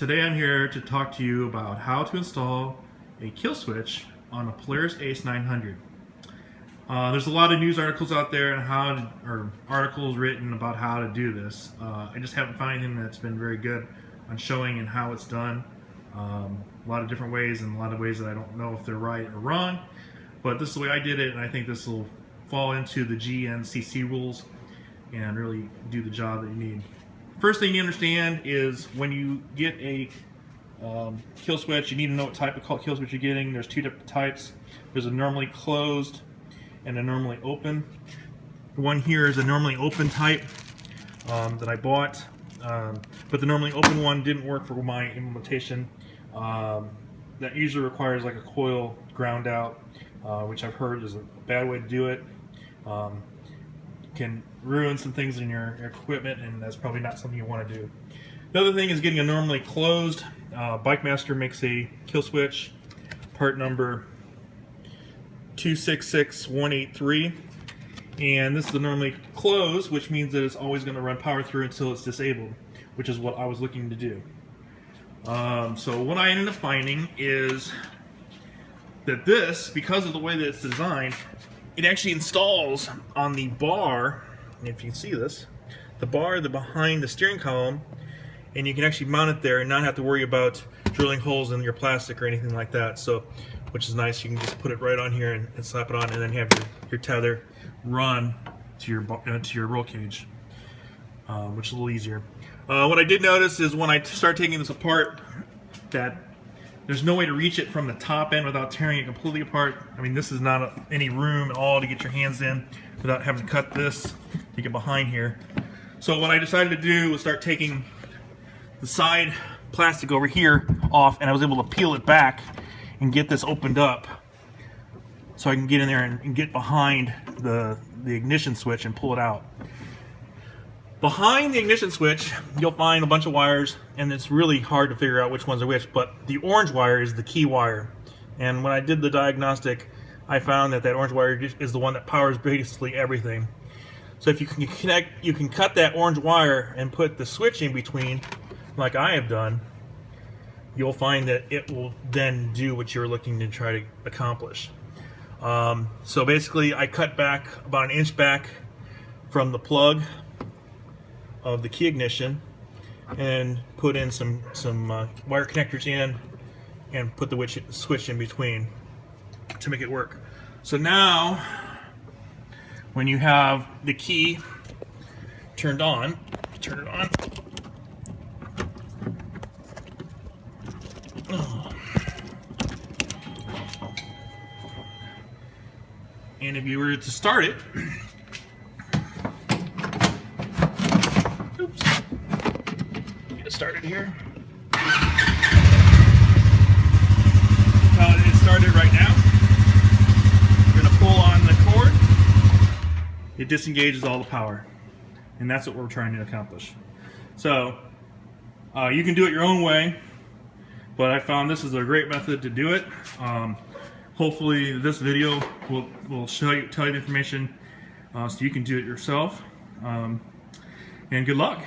Today I'm here to talk to you about how to install a kill switch on a Polaris Ace 900. There's a lot of news articles out there or articles written about how to do this. I just haven't found anything that's been very good on showing and how it's done. A lot of different ways and a lot of ways that I don't know if they're right or wrong, but this is the way I did it, and I think this will fall into the GNCC rules and really do the job that you need. First thing you understand is when you get a kill switch, you need to know what type of kill switch you're getting. There's two different types. There's a normally closed and a normally open. The one here is a normally open type that I bought, but the normally open one didn't work for my implementation. That usually requires like a coil ground out, which I've heard is a bad way to do it. Can ruin some things in your equipment, and that's probably not something you want to do. The other thing is getting a normally closed. Bike Master makes a kill switch, part number 266183, and this is the normally closed, which means that it's always going to run power through until it's disabled, which is what I was looking to do. So what I ended up finding is that this, because of the way that it's designed, it actually installs on the bar, and if you can see this, the bar behind the steering column, and you can actually mount it there and not have to worry about drilling holes in your plastic or anything like that. So, which is nice. You can just put it right on here and slap it on, and then have your tether run to your roll cage, which is a little easier. What I did notice is when I start taking this apart, that there's no way to reach it from the top end without tearing it completely apart. I mean, this is not any room at all to get your hands in without having to cut this to get behind here. So what I decided to do was start taking the side plastic over here off, and I was able to peel it back and get this opened up so I can get in there and get behind the ignition switch and pull it out. Behind the ignition switch, you'll find a bunch of wires, and it's really hard to figure out which ones are which, but the orange wire is the key wire. And when I did the diagnostic, I found that orange wire is the one that powers basically everything. So if you can cut that orange wire and put the switch in between, like I have done, you'll find that it will then do what you're looking to try to accomplish. So basically, I cut back about an inch back from the plug of the key ignition and put in some wire connectors in and put the switch in between to make it work. So now when you have the key turned on, turn it on. And if you were to start it, oops, get it started here. It started right now. You're going to pull on the cord. It disengages all the power, and that's what we're trying to accomplish. So you can do it your own way, but I found this is a great method to do it. Hopefully this video will tell you the information so you can do it yourself. And good luck.